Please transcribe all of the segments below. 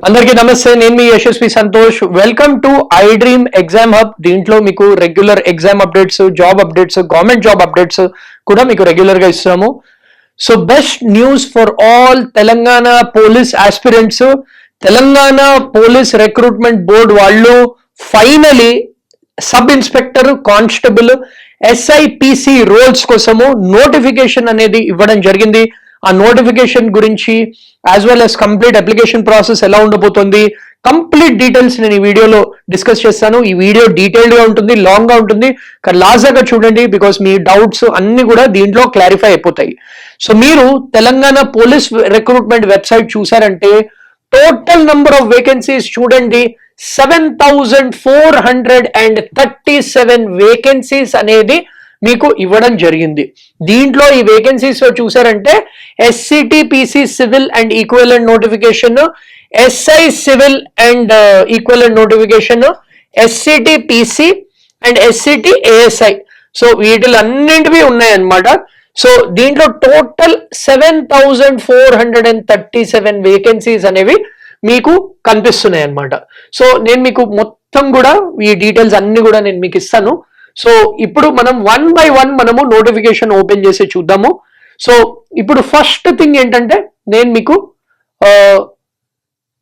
అందరికీ నమస్తే. నేను మీ Yashasvi Santosh. Welcome to I dream exam hub. దీంట్లో మీకు regular exam updates, job updates, government job updates కూడా మీకు రెగ్యులర్ గా ఇస్తున్నాము. So best news for all Telangana police aspirants. Telangana police recruitment board వాళ్ళు finally sub inspector, constable, SIPC roles కోసము notification అనేది ఇవ్వడం జరిగింది. ఆ నోటిఫికేషన్ గురించి as well as complete application process ఎలా ఉండబోతుంది, కంప్లీట్ డీటెయిల్స్ నేను ఈ వీడియోలో డిస్కస్ చేస్తాను. ఈ వీడియో డీటెయిల్డ్ గా ఉంటుంది, లాంగ్ గా ఉంటుంది, కానీ లాస్ట్గా చూడండి బికాస్ మీ డౌట్స్ అన్ని కూడా దీంట్లో క్లారిఫై అయిపోతాయి. సో మీరు తెలంగాణ పోలీస్ రిక్రూట్మెంట్ వెబ్సైట్ చూసారంటే టోటల్ నంబర్ ఆఫ్ వేకెన్సీస్ చూడండి, 7,437 వేకెన్సీస్ అనేది మీకు ఇవ్వడం జరిగింది. దీంట్లో ఈ వేకెన్సీస్ చూసారంటే SCT-PC civil and equivalent notification, SI civil and equivalent notification, SCT-PC and SCT-ASI. So వీటిలన్నింటివి ఉన్నాయన్నమాట. సో దీంట్లో టోటల్ 7,437 వేకెన్సీస్ అనేవి మీకు కనిపిస్తున్నాయి అన్నమాట. సో నేను మీకు మొత్తం కూడా ఈ డీటెయిల్స్ అన్ని కూడా నేను మీకు ఇస్తాను. సో ఇప్పుడు మనం 1 by 1 మనము నోటిఫికేషన్ ఓపెన్ చేసి చూద్దాము. సో ఇప్పుడు ఫస్ట్ థింగ్ ఏంటంటే నేను మీకు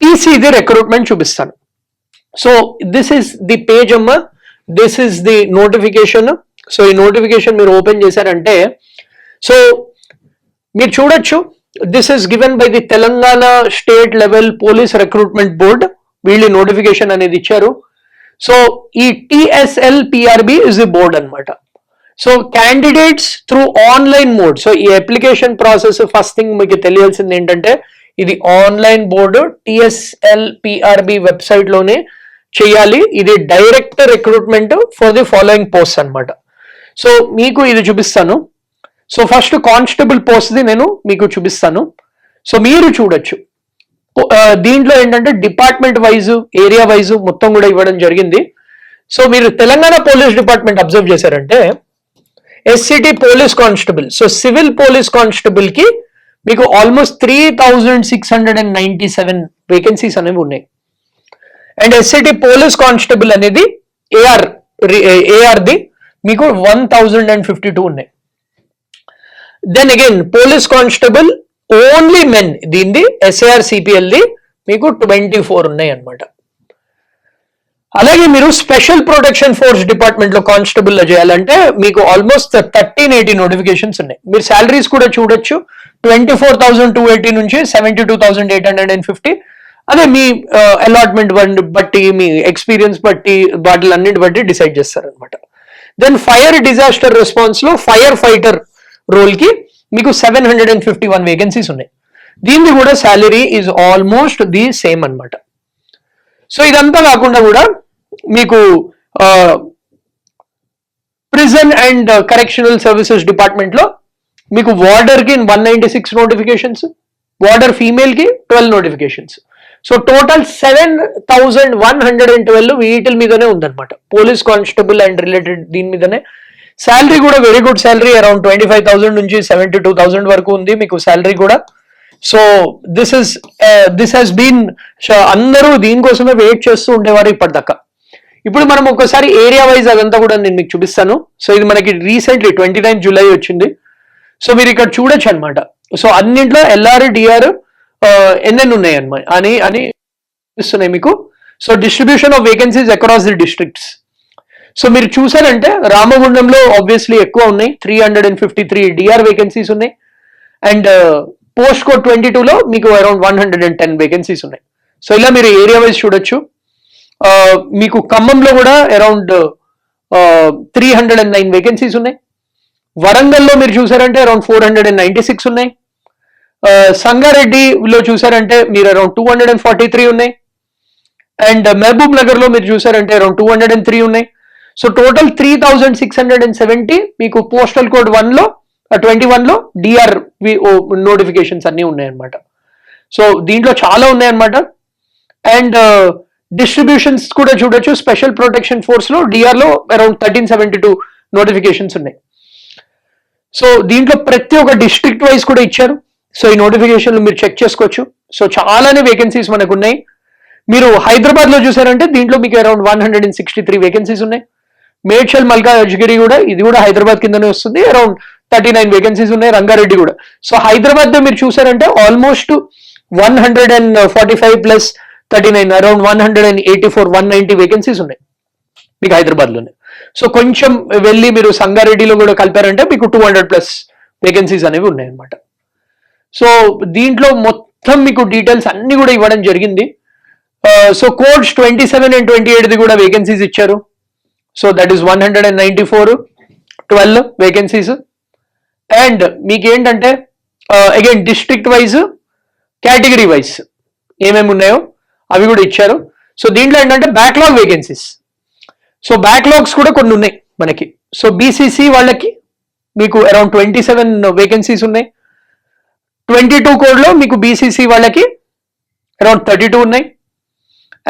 PCది రిక్రూట్మెంట్ చూపిస్తాను. So this is the page అమ్మ, this is the notification. So ఈ నోటిఫికేషన్ మీరు ఓపెన్ చేశారంటే సో మీరు చూడొచ్చు, this is given by the Telangana state level police recruitment board. వీళ్ళు నోటిఫికేషన్ అనేది ఇచ్చారు. సో ఈ TSL-PRB ఇస్ ది బోర్డ్ అన్నమాట. So candidates through online mode. So ఈ అప్లికేషన్ ప్రాసెస్ ఫస్ట్ థింగ్ మీకు తెలియాల్సింది ఏంటంటే ఇది ఆన్లైన్ బోర్డు, TSL-PRB వెబ్సైట్ లోనే చేయాలి. ఇది direct recruitment for the following post అన్నమాట. సో మీకు ఇది చూపిస్తాను. So first constable post the నేను మీకు చూపిస్తాను. సో మీరు చూడొచ్చు దీంట్లో ఏంటంటే డిపార్ట్మెంట్ వైజ్, ఏరియా వైజ్ మొత్తం కూడా ఇవ్వడం జరిగింది. సో మీరు తెలంగాణ పోలీస్ డిపార్ట్మెంట్ అబ్జర్వ్ చేశారంటే SCT police constable, so civil police constable కి మీకు ఆల్మోస్ట్ 3,697 వేకెన్సీస్ అనేవి ఉన్నాయి. అండ్ SCT పోలీస్ కానిస్టేబుల్ అనేది ARది మీకు 1,052 ఉన్నాయి. Then again police constable only men దీనిది SAR-CPLది మీకు 24 ఉన్నాయి అన్నమాట. అలాగే మీరు స్పెషల్ ప్రొటెక్షన్ ఫోర్స్ డిపార్ట్మెంట్ లో కానిస్టేబుల్ లో చేయాలంటే మీకు ఆల్మోస్ట్ 1380 నోటిఫికేషన్స్ ఉన్నాయి. మీరు శాలరీస్ కూడా చూడొచ్చు, 24,280 నుంచి 72,850. అదే మీ అలాట్మెంట్ బట్టి, మీ ఎక్స్పీరియన్స్ బట్టి, వాటిలన్నింటి బట్టి డిసైడ్ చేస్తారనమాట. దెన్ ఫైర్ డిజాస్టర్ రెస్పాన్స్ లో ఫైర్ ఫైటర్ రోల్ కి మీకు 751 వేకెన్సీస్ ఉన్నాయి. దీనికి కూడా salary is almost the same అన్నమాట. సో ఇదంతా కాకుండా కూడా మీకు prison and correctional services department లో మీకు వార్డర్ కి 196 నోటిఫికేషన్స్, వార్డర్ ఫీమేల్ కి 12 నోటిఫికేషన్స్. సో టోటల్ 7,112 వీటి మీదనే ఉందన్నమాట. పోలీస్ కానిస్టేబుల్ అండ్ రిలేటెడ్ దీని మీదనే. శాలరీ కూడా వెరీ గుడ్ శాలరీ, అరౌండ్ 25,000 నుంచి 72,000 వరకు ఉంది మీకు శాలరీ కూడా. సో దిస్ హెస్ బీన్, అందరూ దీనికోసమే వెయిట్ చేస్తూ ఉండేవారు ఇప్పటిదాకా. ఇప్పుడు మనం ఒకసారి ఏరియా వైజ్ అదంతా కూడా నేను మీకు చూపిస్తాను. సో ఇది మనకి రీసెంట్లీ 29 జూలై వచ్చింది. సో మీరు ఇక్కడ చూడొచ్చు అనమాట. సో అన్నింట్లో LR, DR ఎన్నెన్ని ఉన్నాయి అన్నమాట అని ఇస్తున్నాయి మీకు. So distribution of vacancies across the districts. So మీరు చూసారంటే రామగుండంలో ఆబ్వియస్లీ ఎక్కువ ఉన్నాయి, 353 DR వేకెన్సీస్ ఉన్నాయి. అండ్ పోస్ట్ కోడ్ 22లో మీకు అరౌండ్ 110 వేకెన్సీస్ ఉన్నాయి. సో ఇలా మీరు ఏరియా వైజ్ చూడొచ్చు. మీకు ఖమ్మంలో కూడా అరౌండ్ 309 వేకెన్సీస్ ఉన్నాయి. వరంగల్లో మీరు చూసారంటే అరౌండ్ 496 ఉన్నాయి. సంగారెడ్డిలో చూసారంటే మీరు అరౌండ్ 243 ఉన్నాయి. అండ్ మహబూబ్ నగర్ లో మీరు చూసారంటే అరౌండ్ 203 ఉన్నాయి. సో టోటల్ 3,670 మీకు పోస్టల్ కోడ్ 21లో DR నోటిఫికేషన్స్ అన్ని ఉన్నాయన్నమాట. సో దీంట్లో చాలా ఉన్నాయన్నమాట. అండ్ డిస్ట్రిబ్యూషన్స్ కూడా చూడొచ్చు. స్పెషల్ ప్రొటెక్షన్ ఫోర్స్ లో DR లో అరౌండ్ 1372 నోటిఫికేషన్స్ ఉన్నాయి. సో దీంట్లో ప్రతి ఒక్క డిస్ట్రిక్ట్ వైజ్ కూడా ఇచ్చారు. సో ఈ నోటిఫికేషన్లు మీరు చెక్ చేసుకోవచ్చు. సో చాలానే వేకెన్సీస్ మనకు ఉన్నాయి. మీరు హైదరాబాద్ లో చూసారంటే దీంట్లో మీకు అరౌండ్ 163 వేకెన్సీస్ ఉన్నాయి. మేడ్చల్ మల్కాజ్గిరి కూడా, ఇది కూడా హైదరాబాద్ కిందనే వస్తుంది, అరౌండ్ 39 వేకెన్సీస్ ఉన్నాయి. రంగారెడ్డి కూడా. సో హైదరాబాద్ లో మీరు చూసారంటే ఆల్మోస్ట్ 145 ప్లస్ 39 అరౌండ్ 184 190 వేకెన్సీస్ ఉన్నాయి మీకు హైదరాబాద్ లోనే. సో కొంచెం వెళ్ళి మీరు సంగారెడ్డిలో కూడా కలిపారంటే మీకు 200 ప్లస్ వేకెన్సీస్ అనేవి ఉన్నాయి అనమాట. సో దీంట్లో మొత్తం మీకు డీటెయిల్స్ అన్ని కూడా ఇవ్వడం జరిగింది. సో కోడ్స్ 27 and 28 కూడా వేకెన్సీస్ ఇచ్చారు. So that is 194 12 vacancies. And మీకు ఏంటంటే again district wise category wise ఏమేమి ఉన్నాయో అవి కూడా ఇచ్చారు. సో దీంట్లో ఏంటంటే బ్యాక్లాగ్ వేకెన్సీస్. సో బ్యాక్లాగ్స్ కూడా కొన్ని ఉన్నాయి మనకి. సో బీసీసీ వాళ్ళకి మీకు అరౌండ్ 27 వేకెన్సీస్ ఉన్నాయి. 22 కోడ్లో మీకు బీసీసీ వాళ్ళకి అరౌండ్ 32 ఉన్నాయి.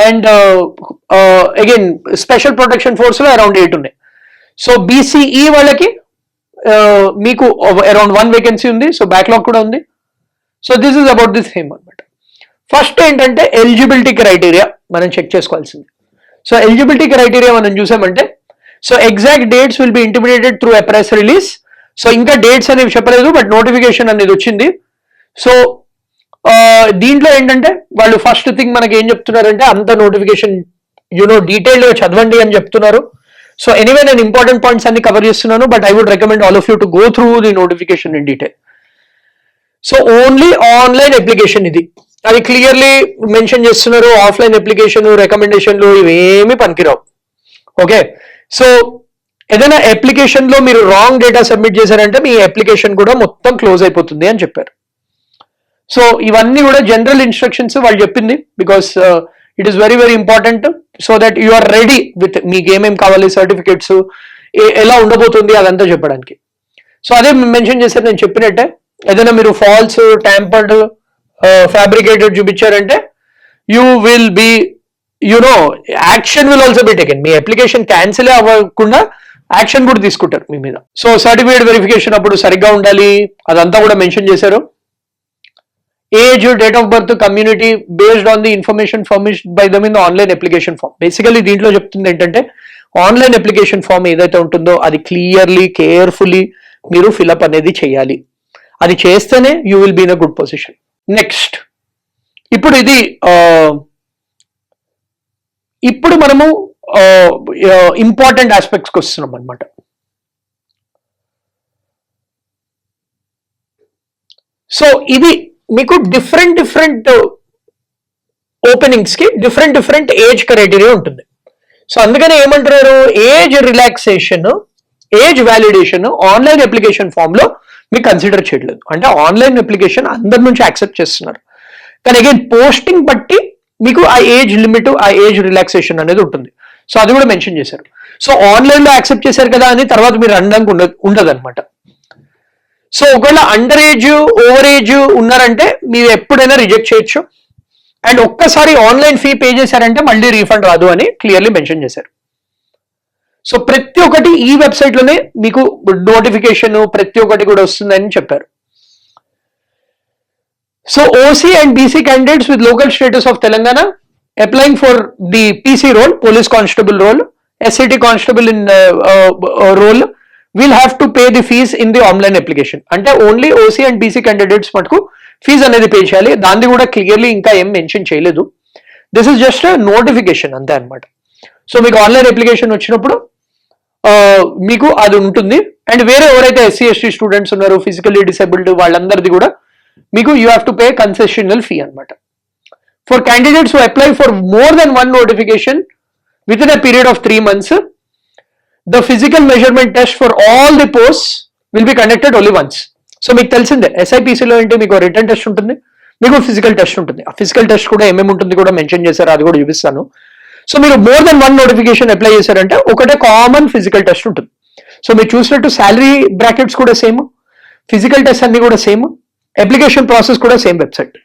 And again special protection force లో అరౌండ్ 8 ఉన్నాయి. సో బీసీఈ వాళ్ళకి మీకు అరౌండ్ 1 వేకెన్సీ ఉంది. సో బ్యాక్లాగ్ కూడా ఉంది. So this is about this same అనమాట. ఫస్ట్ ఏంటంటే ఎలిజిబిలిటీ క్రైటీరియా మనం చెక్ చేసుకోవాల్సింది. సో ఎలిజిబిలిటీ క్రైటీరియా మనం చూసామంటే, so exact dates will be intimidated through a press release. So ఇంకా డేట్స్ అనేవి చెప్పలేదు, బట్ నోటిఫికేషన్ అనేది వచ్చింది. సో దీంట్లో ఏంటంటే వాళ్ళు ఫస్ట్ థింగ్ మనకి ఏం చెప్తున్నారంటే, అంత నోటిఫికేషన్ డీటెయిల్గా చదవండి అని చెప్తున్నారు. సో ఎనీవే నేను ఇంపార్టెంట్ పాయింట్స్ అన్ని కవర్ చేస్తున్నాను, but I would recommend all of you to go through the notification in detail. So only online application ఇది, అది క్లియర్లీ మెన్షన్ చేస్తున్నారు. ఆఫ్లైన్ అప్లికేషన్ రికమెండేషన్లు ఇవేమి పనికిరావు. ఓకే, సో ఏదైనా అప్లికేషన్ లో మీరు రాంగ్ డేటా సబ్మిట్ చేశారంటే మీ అప్లికేషన్ కూడా మొత్తం క్లోజ్ అయిపోతుంది అని చెప్పారు. సో ఇవన్నీ కూడా జనరల్ ఇన్స్ట్రక్షన్స్ వాళ్ళు చెప్పింది, because it is very very important. So that you are ready with మీకు ఏమేమి కావాలి, సర్టిఫికేట్స్ ఎలా ఉండబోతుంది అదంతా చెప్పడానికి. సో అదే మెన్షన్ చేశారు నేను చెప్పినట్టే. ఏదైనా మీరు ఫాల్స్, ట్యాంపర్డ్, ఫ్యాబ్రికేటెడ్ చూపించారంటే you will be action will also be taken. మీ అప్లికేషన్ క్యాన్సిల్ అవ్వకుండా యాక్షన్ కూడా తీసుకుంటారు మీ మీద. సో సర్టిఫికేట్ వెరిఫికేషన్ అప్పుడు సరిగ్గా ఉండాలి, అదంతా కూడా మెన్షన్ చేశారు. Age, date of birth, community based on the information furnished by them in the online application form. Basically దీంట్లో చెప్తుంది ఏంటంటే, ఆన్లైన్ అప్లికేషన్ ఫామ్ ఏదైతే ఉంటుందో అది క్లియర్లీ, కేర్ఫుల్లీ మీరు ఫిల్అప్ అనేది చేయాలి. అది చేస్తేనే you will be in a good position. Next, ఇప్పుడు మనము ఇంపార్టెంట్ ఆస్పెక్ట్స్కి వస్తున్నాం అనమాట. సో ఇది మీకు డిఫరెంట్ ఓపెనింగ్స్ కి డిఫరెంట్ ఏజ్ క్రైటీరియా ఉంటుంది. సో అందుకని ఏమంటున్నారు, age relaxation, age validation online application form లో మీకు కన్సిడర్ చేయట్లేదు. అంటే ఆన్లైన్ అప్లికేషన్ అందరి నుంచి యాక్సెప్ట్ చేస్తున్నారు, కానీ అగైన్ పోస్టింగ్ బట్టి మీకు ఆ ఏజ్ లిమిట్, ఆ ఏజ్ రిలాక్సేషన్ అనేది ఉంటుంది. సో అది కూడా మెన్షన్ చేశారు. సో ఆన్లైన్ లో యాక్సెప్ట్ చేశారు కదా అని తర్వాత మీరు అనడానికి ఉండదు అనమాట. సో ఒకవేళ అండర్ ఏజ్, ఓవర్ ఏజ్ ఉన్నారంటే మీరు ఎప్పుడైనా రిజెక్ట్ చేయొచ్చు. అండ్ ఒక్కసారి ఆన్లైన్ ఫీ పే చేశారంటే మళ్ళీ రీఫండ్ రాదు అని క్లియర్లీ మెన్షన్ చేశారు. సో ప్రతి ఒక్కటి ఈ వెబ్సైట్ లోనే మీకు నోటిఫికేషన్ ప్రతి ఒక్కటి కూడా వస్తుందని చెప్పారు. So OC and BC candidates with local status of Telangana applying for the PC role, police constable role, SCT constable in role will have to pay the fees in the online application. అంటే only OC and BC candidates మటుకు fee అనేది pay చేయాలి. దాన్ని కూడా clearly ఇంకా ఏం mention చేయలేదు. This is just notification అంతే అనమాట. సో మీకు ఆన్లైన్ అప్లికేషన్ వచ్చినప్పుడు మీకు అది ఉంటుంది. అండ్ వేరే ఎవరైతే ఎస్సీ ఎస్టీ స్టూడెంట్స్ ఉన్నారు, ఫిజికల్లీ డిసేబుల్డ్, వాళ్ళందరిది కూడా మీకు you have to pay concessional fee అనమాట. For candidates who apply for more than 1 notification within a period of 3 months, the physical measurement test for all the posts will be conducted only once. So మీకు తెలిసిందే ఎస్ఐపిసిలో ఏంటి, మీకు return test ఉంటుంది, మీకు physical test ఉంటుంది. ఆ physical test కూడా ఏమేమి ఉంటుంది కూడా మెన్షన్ చేశారు, అది కూడా చూపిస్తాను. సో మీరు మోర్ దెన్ 1 నోటిఫికేషన్ అప్లై చేశారంటే ఒకటే కామన్ ఫిజికల్ టెస్ట్ ఉంటుంది. సో మీరు చూసినట్టు శాలరీ బ్రాకెట్స్ కూడా సేమ్, ఫిజికల్ టెస్ట్ అన్ని కూడా సేమ్, అప్లికేషన్ ప్రాసెస్ కూడా సేమ్ వెబ్సైట్.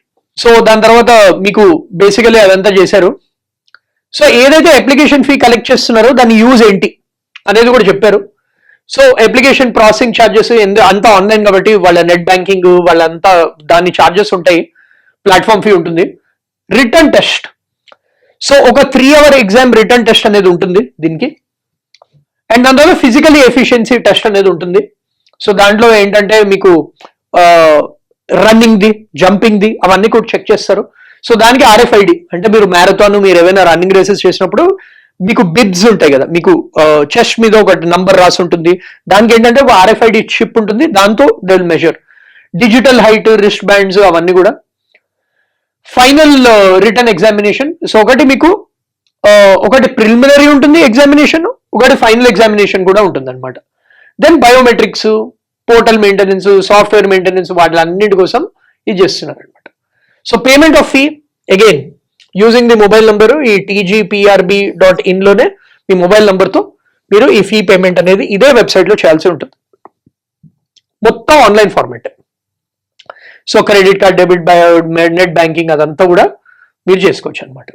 సో దాని తర్వాత మీకు బేసికలీ అదంతా చేశారు. సో ఏదైతే అప్లికేషన్ ఫీ కలెక్ట్ చేస్తున్నారో దాని యూజ్ ఏంటి అనేది కూడా చెప్పారు. సో అప్లికేషన్ ప్రాసెసింగ్ ఛార్జెస్ అంతా ఆన్లైన్ కాబట్టి వాళ్ళ నెట్ బ్యాంకింగ్ వాళ్ళంతా దాని ఛార్జెస్ ఉంటాయి, ప్లాట్ఫామ్ ఫీ ఉంటుంది. రిటర్న్ టెస్ట్, సో ఒక 3 hour ఎగ్జామ్ రిటర్న్ టెస్ట్ అనేది ఉంటుంది దీనికి. అండ్ దాని తర్వాత ఫిజికలీ ఎఫిషియన్సీ టెస్ట్ అనేది ఉంటుంది. సో దాంట్లో ఏంటంటే మీకు రన్నింగ్ ది, జంపింగ్ ది అవన్నీ కూడా చెక్ చేస్తారు. సో దానికి RFID అంటే మీరు మ్యారథాన్, మీరు ఏమైనా రన్నింగ్ రేసెస్ చేసినప్పుడు మీకు బిబ్స్ ఉంటాయి కదా, మీకు చెస్ట్ మీద ఒక నంబర్ రాసి ఉంటుంది. దానికి ఏంటంటే ఒక RFID చిప్ ఉంటుంది, దాంతో they will measure digital height, wrist bands అవన్నీ కూడా. Final written examination. సో ఒకటి మీకు ఒకటి ప్రిలిమినరీ ఉంటుంది ఎగ్జామినేషన్, ఒకటి ఫైనల్ ఎగ్జామినేషన్ కూడా ఉంటుంది అనమాట. Then biometrics, portal maintenance, software maintenance వాటిలన్నింటి కోసం ఇది చేస్తున్నారు అనమాట. So payment of fee again using the mobile number, ఈ tgprb.in లోనే మీ మొబైల్ నంబర్తో మీరు ఈ ఫీ పేమెంట్ అనేది ఇదే వెబ్సైట్లో చేయాల్సి ఉంటుంది. మొత్తం online format. So credit card, debit, net banking అదంతా కూడా మీరు చేసుకోవచ్చు అనమాట.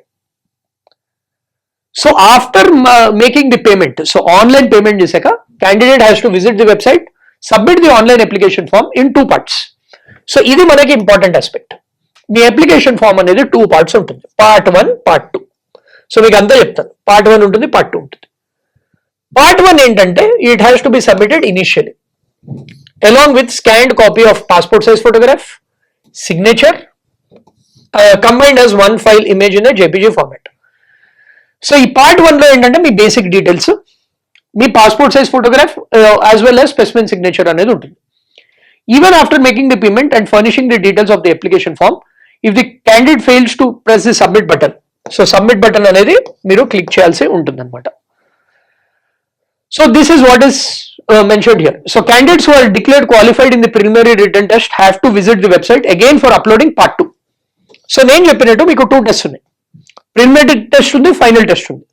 So after making the payment, so online payment చేశాక candidate has to visit the website, submit the online application form in 2 parts. So ఇది మనకి ఇంపార్టెంట్ ఆస్పెక్ట్. మీ application form అనేది 2 parts ఉంటుంది, Part 1, Part 2. సో మీకు అంతా చెప్తాను. Part 1 ఉంటుంది, Part 2 ఉంటుంది. Part 1 ఏంటంటే it has to be submitted initially along with scanned copy of passport size photograph, signature, combined as one file image in a JPG format. So ఈ Part 1 లో ఏంటంటే మీ బేసిక్ డీటెయిల్స్, మీ passport size photograph as well as specimen signature అనేది ఉంటుంది. Even after making the payment and furnishing the details of the application form, if the candidate fails to press the submit button, so submit button అనేది మీరు click చేయాల్సి ఉంటుంది అనమాట. So this is what is mentioned here. So candidates who are declared qualified in the preliminary written test have to visit the website again for uploading Part 2. So నేను చెప్పినట్టు మీకు 2 tests ఉన్నాయి. Preliminary test ఉంది, final test ఉంది.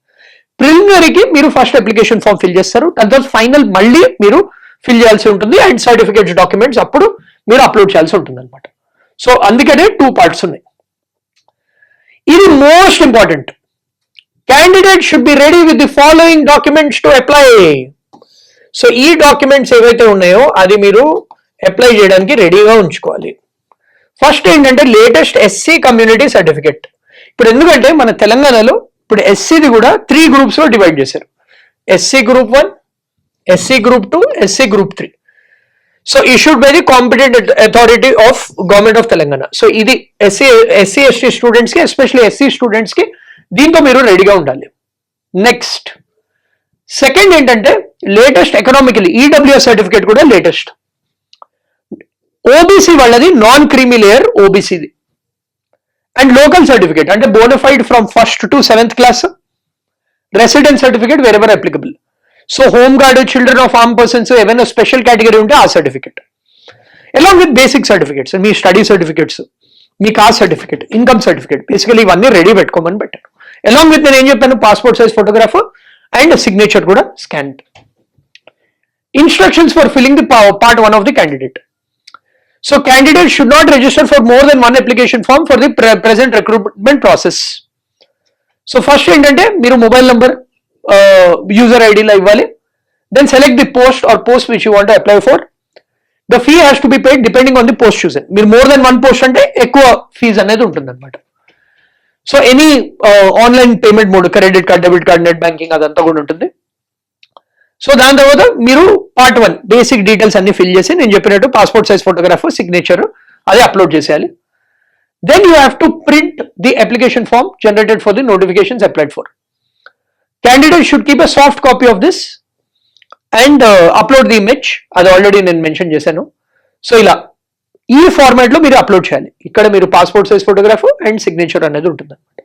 ప్రిలిమినరీకి మీరు first application form fill చేస్తారు, దాని తర్వాత ఫైనల్ మళ్ళీ మీరు ఫిల్ చేయాల్సి ఉంటుంది అండ్ సర్టిఫికేట్స్, డాక్యుమెంట్స్ అప్పుడు మీరు అప్లోడ్ చేయాల్సి ఉంటుంది అనమాట. సో అందుకనే 2 parts ఉన్నాయి. ఇది most important. Candidate should be ready with the following documents to apply. So ఈ డాక్యుమెంట్స్ ఏవైతే ఉన్నాయో అది మీరు అప్లై చేయడానికి రెడీగా ఉంచుకోవాలి. ఫస్ట్ ఏంటంటే లేటెస్ట్ SC కమ్యూనిటీ సర్టిఫికెట్. ఇప్పుడు ఎందుకంటే మన తెలంగాణలో ఇప్పుడు SCది కూడా 3 groups లో డివైడ్ చేశారు. SC Group 1, SC Group 2, SC Group 3. So issued by the competent authority of Government of Telangana. So ఇది SC ST స్టూడెంట్స్కి, ఎస్పెషల్లీ SC స్టూడెంట్స్కి దీంతో మీరు రెడీగా ఉండాలి. నెక్స్ట్ సెకండ్ ఏంటంటే లేటెస్ట్ ఎకనామికలీ EWS సర్టిఫికేట్ కూడా లేటెస్ట్. OBC వాళ్ళది నాన్ క్రీమీ లేయర్ OBCది. అండ్ లోకల్ సర్టిఫికేట్ అంటే bonafide from 1st to 7th class, resident certificate wherever applicable. So home guard, children of arm persons ఏమైనా special category ఉంటే ఆ certificate, along with basic certificates, మీ study certificates, మీ caste certificate, income certificate, basically ఇవన్నీ ready పెట్టుకోమని పెట్టాను. Along with నేను ఏం చెప్పాను, passport size photograph and signature కూడా scanned. Instructions for filling the Part 1 of the candidate. So candidates should not register for more than 1 application form for the present recruitment process. So first ఏంటంటే మీరు mobile number, user ఐడిలో ఇవ్వాలి. Then select the post or post which you want to apply for. The fee has to be paid depending on the post chosen. మీరు more than 1 post అంటే ఎక్కువ fee అనేది ఉంటుంది అనమాట. So any online payment mode, credit card, debit card, net banking అదంతా కూడా ఉంటుంది. So దాని తర్వాత మీరు Part 1 బేసిక్ డీటెయిల్స్ అన్ని ఫిల్ చేసి నేను చెప్పినట్టు పాస్పోర్ట్ సైజ్ ఫోటోగ్రాఫ్, సిగ్నేచర్ అది అప్లోడ్ చేసేయాలి. Then you have to print the application form generated for the notifications applied for. Candidate should keep a soft copy of this and upload the image. అది already నేను mention చేశాను. So ఇలా ఈ ఫార్మాట్లో మీరు upload చేయాలి. ఇక్కడ మీరు passport size photograph and signature అనేది ఉంటుంది అనమాట.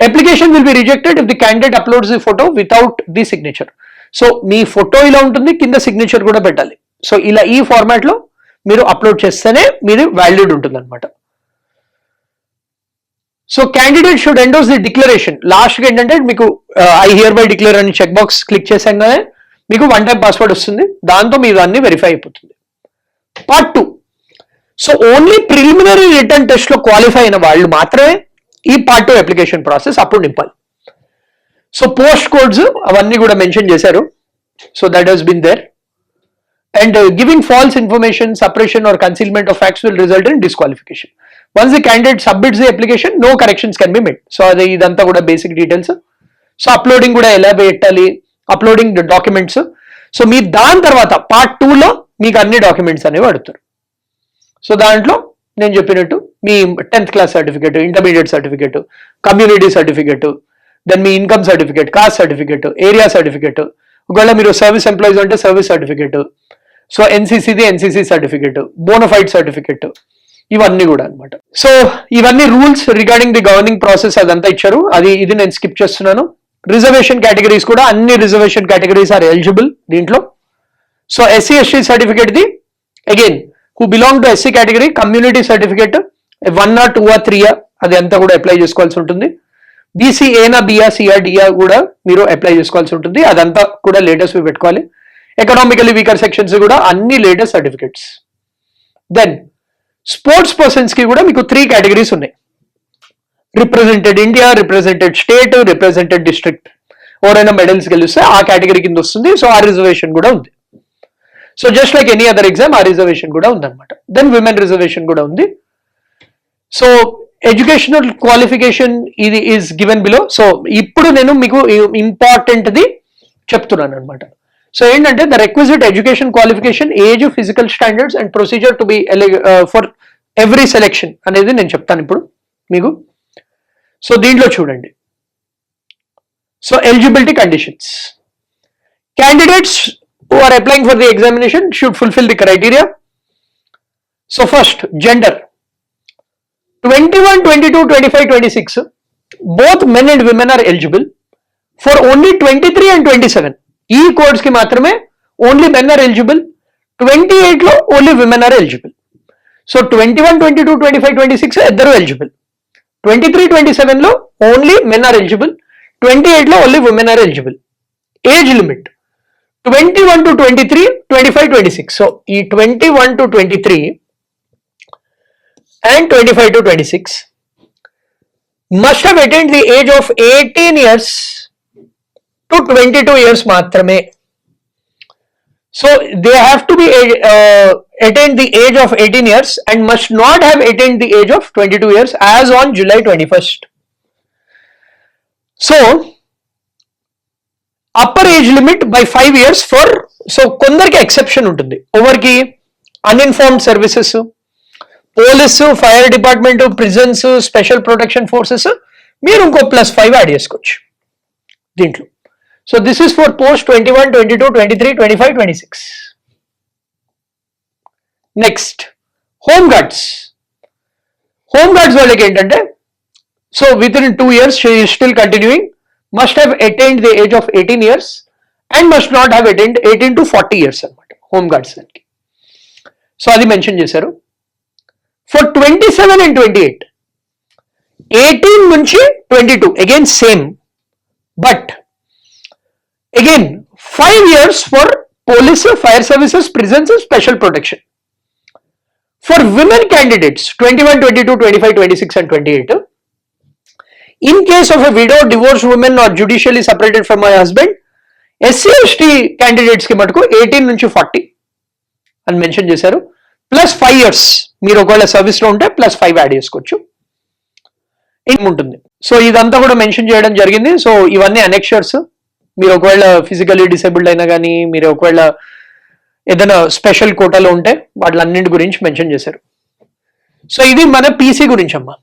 Application will be rejected if the candidate uploads the photo without the signature. So me photo ఇలా ఉంటుంది, కింద సిగ్నేచర్ కూడా పెట్టాలి. సో ఇలా ఈ ఫార్మాట్లో మీరు అప్లోడ్ చేస్తేనే మీరు వ్యాలిడ్ ఉంటుంది అనమాట. So candidate should ఎండోస్ the declaration. లాస్ట్గా ఏంటంటే మీకు ఐ హియర్ బై డిక్లేర్ అని చెక్ బాక్స్ క్లిక్ చేసాగానే మీకు 1 time పాస్వర్డ్ వస్తుంది, దాంతో మీరు అన్ని వెరిఫై అయిపోతుంది. Part 2. So only preliminary return టెస్ట్లో క్వాలిఫై అయిన వాళ్ళు మాత్రమే ఈ Part 2 అప్లికేషన్ ప్రాసెస్ అప్పుడు నింపాలి. సో పోస్ట్ కోడ్స్ అవన్నీ కూడా మెన్షన్ చేశారు. So that has been there. And giving false information, separation or concealment of facts will result in disqualification. Once the candidate submits the application no corrections can be made. So అది ఇదంతా కూడా basic details. So uploading కూడా ఎలా పెట్టాలి, uploading documents. So మీ దాని తర్వాత part 2లో మీకు అన్ని డాక్యుమెంట్స్ అనేవి అడుగుతారు. సో దాంట్లో నేను చెప్పినట్టు మీ 10th class certificate, intermediate certificate, community certificate, then మీ income certificate, caste certificate, area certificate, ఒకవేళ మీరు సర్వీస్ ఎంప్లాయీస్ అంటే సర్వీస్ సర్టిఫికేట్, సో ఎన్సీసీది ఎన్సీసీ సర్టిఫికేట్, బోనఫైడ్ సర్టిఫికేట్, ఇవన్నీ కూడా అనమాట. సో ఇవన్నీ rules regarding the governing process అదంతా ఇచ్చారు. ఇది నేను స్కిప్ చేస్తున్నాను. రిజర్వేషన్ కేటగిరీస్ కూడా అన్ని రిజర్వేషన్ కేటగిరీస్ ఆర్ ఎలిజిబుల్ దీంట్లో. So SC ST certificate the again who belong to SC category, community certificate 1 or 2 or 3 అది అంతా కూడా అప్లై చేసుకోవాల్సి ఉంటుంది. బీసీ ఏనా బిఆ సిఆ డిఆ కూడా మీరు అప్లై చేసుకోవాల్సి ఉంటుంది. అదంతా కూడా లేటెస్ట్ పెట్టుకోవాలి. ఎకనామికలీ వీకర్ సెక్షన్స్ కూడా అన్ని latest certificates. Then sports persons కి కూడా మీకు 3 కేటగిరీస్ ఉన్నాయి. Represented India, represented state, represented district. ఎవరైనా మెడల్స్ గెలిస్తే ఆ కేటగిరీ కింద వస్తుంది. సో ఆ రిజర్వేషన్ కూడా ఉంది. So just like any other exam ఆ రిజర్వేషన్ కూడా ఉందన్నమాట. దెన్ విమెన్ రిజర్వేషన్ కూడా ఉంది. సో ఎడ్యుకేషనల్ క్వాలిఫికేషన్ ఇది ఈజ్ గివెన్ బిలో. సో ఇప్పుడు నేను మీకు ఇంపార్టెంట్ది చెప్తున్నాను అనమాట. సో ఏంటంటే the requisite education qualification, age, physical standards and procedure to be for every selection అనేది నేను చెప్తాను ఇప్పుడు మీకు. సో దీంట్లో చూడండి. So eligibility conditions. Candidates who are applying for the examination should fulfill the criteria. So first, gender. 21, 22, 25, 26, both men and women are eligible. For only 23 and 27, ఈ codes కి మాత్రమే ఓన్లీ మెన్ ఆర్ ఎలిజిబుల్. 28 లో only women are eligible. So 21, 22, 25, 26 ఇద్దరు eligible. 23, 27 లో only men are eligible. 28 లో only women are eligible. Age limit 21 to 23, 25, 26. So ఈ 21 to 23 and 25 to 26 must have attained the age of 18 years to 22 years మాత్రమే. So they have to be attained the age of 18 years and must not have attained the age of 22 years as on July 21st. So upper age limit by 5 years for. So కొందరికి exception ఉంటుంది. ఓవర్కి uniformed services, police, fire department, prisons, special protection forces మీరు ఇంకో +5 add చేసుకోవచ్చు దీంట్లో. So this is for post 21, 22, 23, 25, 26. Next home guards. Home guards వాళ్ళకి ఏంటంటే so within 2 years still continuing, must have attained the age of 18 years and must not have attained 18 to 40 years అనమాట home guards దానికి. So అది mention చేశారు. For 27 and 28, 18 నుంచి 22 again same, but again 5 years for police, fire services, prisons, special protection. For women candidates 21, 22, 25, 26 and 28, in case of a widow, divorced woman or judicially separated from her husband, SC/ST candidates కి మటుకు 18 నుంచి 40 అని mention చేశారు. +5 years మీరు ఒకవేళ service లో ఉంటే +5 add చేసుకోవచ్చు ఉంటుంది. సో ఇదంతా కూడా మెన్షన్ చేయడం జరిగింది. సో ఇవన్నీ అనెక్షర్స్. మీరు ఒకవేళ ఫిజికల్లీ డిసేబుల్డ్ అయినా కానీ, మీరు ఒకవేళ ఏదైనా స్పెషల్ కోటాలో ఉంటే వాటిలన్నింటి గురించి మెన్షన్ చేశారు. సో ఇది మన పీసీ గురించి అమ్మా.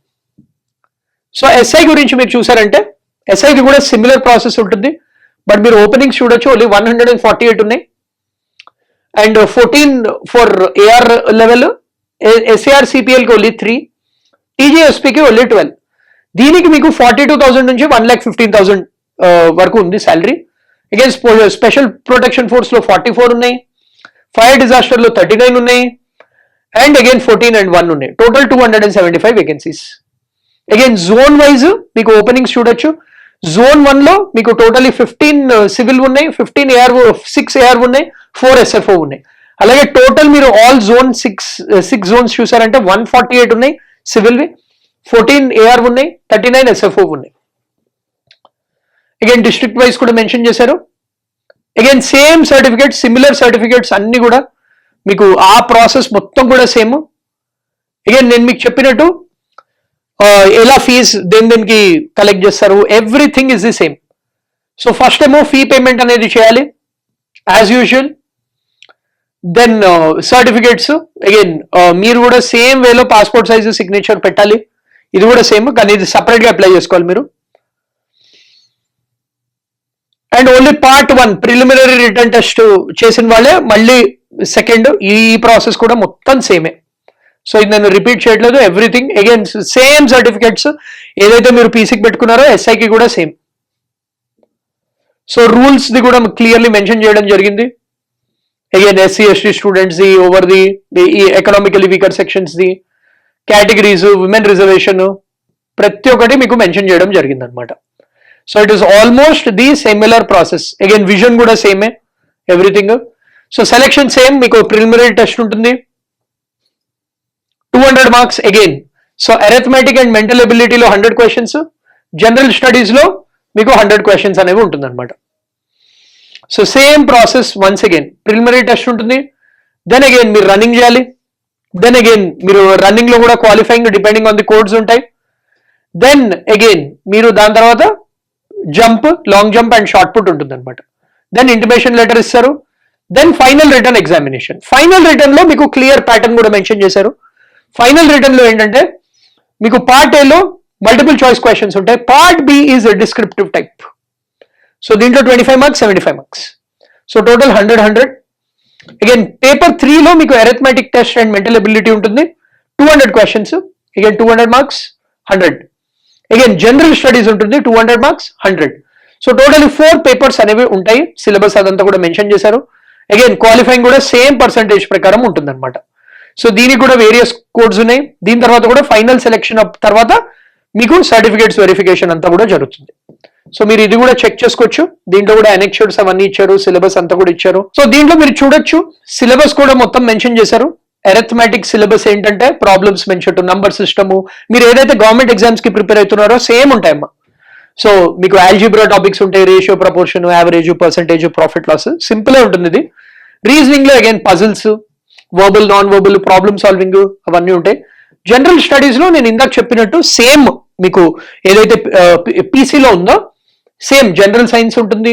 సో ఎస్ఐ గురించి మీరు చూసారంటే ఎస్ఐకి కూడా సిమిలర్ ప్రాసెస్ ఉంటుంది. బట్ మీరు ఓపెనింగ్స్ చూడొచ్చు, ఓన్లీ 148 ఉన్నాయి. And 14 for AR level, SAR సిపిఎల్కి ఓన్లీ 3, టీజీఎస్పీకి ఓన్లీ 12. దీనికి మీకు 42,000 నుంచి 1,15,000 వరకు ఉంది salary. Again special protection force లో 44 ఉన్నాయి, ఫైర్ డిజాస్టర్ లో 39 ఉన్నాయి, అండ్ అగైన్ 14 and 1 ఉన్నాయి. Total 275 vacancies. Again zone wise మీకు ఓపెనింగ్స్ చూడొచ్చు. జోన్ 1 లో మీకు టోటలీ 15 సివిల్ ఉన్నాయి, 15 ఏఆర్, 6 ఏఆర్ ఉన్నాయి, 4 ఎస్ఎఫ్ఓ ఉన్నాయి. అలాగే టోటల్ మీరు ఆల్ జోన్ 6 జోన్స్ చూసారంటే 148 ఉన్నాయి సివిల్వి, 14 ఏఆర్ ఉన్నాయి, 39 ఎస్ఎఫ్ఓ ఉన్నాయి. అగైన్ డిస్ట్రిక్ట్ వైజ్ కూడా మెన్షన్ చేశారు. Again same certificate, similar certificates అన్ని కూడా మీకు ఆ ప్రాసెస్ మొత్తం కూడా సేమ్. అగైన్ నేను మీకు చెప్పినట్టు ఎలా ఫీజ్ దేనికి కలెక్ట్ చేస్తారు, everything is the same. So first ఏమో ఫీ పేమెంట్ అనేది చేయాలి as usual. Then certificates again మీరు కూడా సేమ్ వేలో పాస్పోర్ట్ సైజ్ సిగ్నేచర్ పెట్టాలి. ఇది కూడా సేమ్, కానీ ఇది సపరేట్ గా అప్లై చేసుకోవాలి మీరు. And only part 1 preliminary return test చేసిన వాళ్ళే మళ్ళీ సెకండ్, ఈ ప్రాసెస్ కూడా మొత్తం సేమే. సో ఇది నేను రిపీట్ చేయట్లేదు, ఎవ్రీథింగ్ అగైన్ సేమ్ సర్టిఫికేట్స్ ఏదైతే మీరు పీసీకి పెట్టుకున్నారో ఎస్ఐకి కూడా సేమ్. సో రూల్స్ ది కూడా క్లియర్లీ మెన్షన్ చేయడం జరిగింది. అగైన్ SC ST స్టూడెంట్స్ ది, over the economically weaker sections ది, కేటగిరీస్, విమెన్ రిజర్వేషన్, ప్రతి ఒక్కటి మీకు మెన్షన్ చేయడం జరిగింది అనమాట. So it is almost the similar process. Again vision కూడా సేమే, ఎవ్రీథింగ్. సో సెలెక్షన్ సేమ్, మీకు ప్రిలిమినరీ టెస్ట్ ఉంటుంది 200 marks again. So arithmetic and mental ఎబిలిటీలో 100 క్వశ్చన్స్, జనరల్ స్టడీస్ లో మీకు 100 క్వశ్చన్స్ అనేవి ఉంటుంది అనమాట. So same process once again, preliminary test ఉంటుంది, దెన్ అగైన్ మీరు రన్నింగ్ చేయాలి, దెన్ అగైన్ మీరు రన్నింగ్ లో కూడా qualifying depending on the codes ఉంటాయి. దెన్ అగైన్ మీరు దాని తర్వాత jump, long jump and shot put ఉంటుంది అనమాట. దెన్ ఇంటిమేషన్ లెటర్ ఇస్తారు. Then final written examination. Final written లో మీకు క్లియర్ ప్యాటర్న్ కూడా మెన్షన్ చేశారు. ఫైనల్ రిటర్న్ లో ఏంటంటే మీకు పార్ట్ A లో మల్టిపుల్ చాయిస్ క్వశ్చన్స్ ఉంటాయి, part B is descriptive type. So దీంట్లో 25 marks, 75 marks. So total 100. Again paper 3 లో మీకు arithmetic test and mental ability ఉంటుంది, 200 questions, again 200 marks, 100. Again general studies ఉంటుంది 200 మార్క్స్, 100. సో టోటల్ 4 పేపర్స్ అనేవి ఉంటాయి. Syllabus అదంతా కూడా మెన్షన్ చేశారు. అగైన్ క్వాలిఫైయింగ్ కూడా సేమ్ పర్సంటేజ్ ప్రకారం ఉంటుంది అనమాట. సో దీనికి కూడా వేరియస్ కోడ్స్ ఉన్నాయి. దీని తర్వాత కూడా ఫైనల్ సెలెక్షన్ తర్వాత మీకు సర్టిఫికేట్స్ వెరిఫికేషన్ అంతా కూడా జరుగుతుంది. సో మీరు ఇది కూడా చెక్ చేసుకోవచ్చు. దీంట్లో కూడా అనెక్షర్స్ అవన్నీ ఇచ్చారు, సిలబస్ అంతా కూడా ఇచ్చారు. సో దీంట్లో మీరు చూడొచ్చు, సిలబస్ కూడా మొత్తం మెన్షన్ చేశారు. అరిథమెటిక్ సిలబస్ ఏంటంటే ప్రాబ్లమ్స్ మెన్షన్, నంబర్ సిస్టమ్, మీరు ఏదైతే గవర్నమెంట్ ఎగ్జామ్స్ కి ప్రిపేర్ అవుతున్నారో సేమ్ ఉంటాయమ్మా. సో మీకు ఆల్జీబ్రా టాపిక్స్ ఉంటాయి, ratio, proportion, average, percentage, profit loss, simple ఉంటుంది ఇది. రీజనింగ్ లో again puzzles, verbal, non verbal, problem solving అవన్నీ ఉంటాయి. జనరల్ స్టడీస్ లో నేను ఇందాక చెప్పినట్టు సేమ్ మీకు ఏదైతే పీసీలో ఉందో సేమ్ జనరల్ సైన్స్ ఉంటుంది,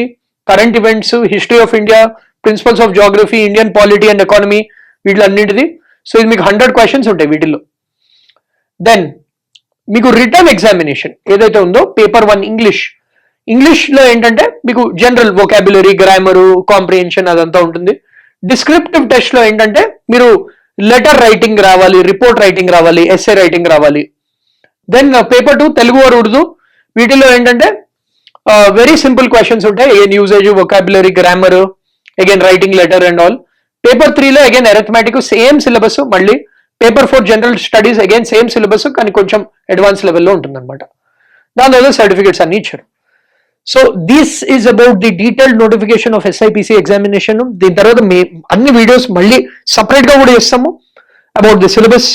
current events, history of India, principles of geography, Indian polity and economy, వీటిలన్నిటిది. సో ఇది మీకు 100 క్వశ్చన్స్ ఉంటాయి వీటిల్లో. దెన్ మీకు రిటర్న్ ఎగ్జామినేషన్ ఏదైతే ఉందో పేపర్ 1 ఇంగ్లీష్ లో ఏంటంటే మీకు జనరల్ వొకాబులరీ, గ్రామరు, కాంప్రిహెన్షన్ అదంతా ఉంటుంది. డిస్క్రిప్టివ్ టెస్ట్ లో ఏంటంటే మీరు లెటర్ రైటింగ్ రావాలి, రిపోర్ట్ రైటింగ్ రావాలి, ఎస్ఏ రైటింగ్ రావాలి. Then paper 2 Telugu or Urdu, వీటిలో ఏంటంటే వెరీ సింపుల్ క్వశ్చన్స్ ఉంటాయి. Again usage, vocabulary, grammar, again writing letter and all. Paper 3 లో అగైన్ అరిథమెటిక్ సేమ్ సిలబస్, మళ్ళీ paper 4 general studies again same syllabus, కానీ కొంచెం అడ్వాన్స్ లెవెల్లో ఉంటుంది అనమాట. దాని తర్వాత సర్టిఫికేట్స్ అన్ని ఇచ్చారు. So this is about the detailed notification off SIPC examination. దీని తర్వాత అన్ని వీడియోస్ మళ్ళీ సపరేట్ గా కూడా చేస్తాము. About the syllabus,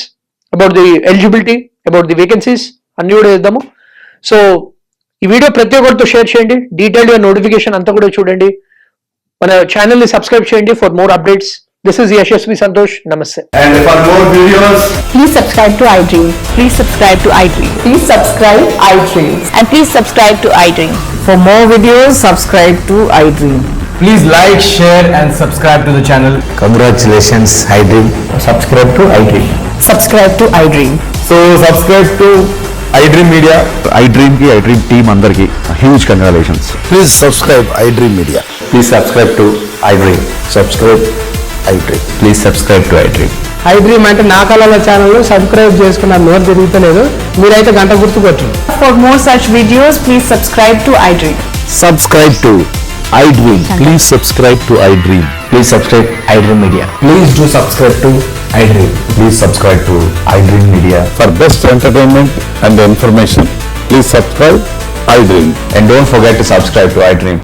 about the eligibility, about the vacancies అన్ని కూడా చేద్దాము. సో ఈ వీడియో ప్రతి ఒక్కరితో షేర్ చేయండి, డీటెయిల్డ్ గా నోటిఫికేషన్ అంతా కూడా చూడండి, మన ఛానల్ ని సబ్స్క్రైబ్ చేయండి for more updates. This is Yashasvi Santosh. Namaste. And for more videos, please subscribe to iDream. Please subscribe to iDream. Please subscribe iDream. And please subscribe to iDream. For more videos, subscribe to iDream. please like, share and subscribe to the channel. Congratulations, iDream. Subscribe to iDream. Subscribe to iDream. So subscribe to iDream Media. iDream ki iDream team andarki huge congratulations. Please subscribe iDream Media. Please subscribe to iDream. Subscribe iDream. Please subscribe to iDream. iDream అంటే నా కళల channel subscribe చేసుకున్న note తిరుగుతలేదు, మీరైతే గంట గుర్తు కొట్టండి. For more such videos, please subscribe to iDream. Subscribe to iDream. Please subscribe to iDream. Please subscribe iDream Media. Please do subscribe to iDream. Please subscribe to iDream Media. For best entertainment and information, please subscribe iDream. And don't forget to subscribe to iDream.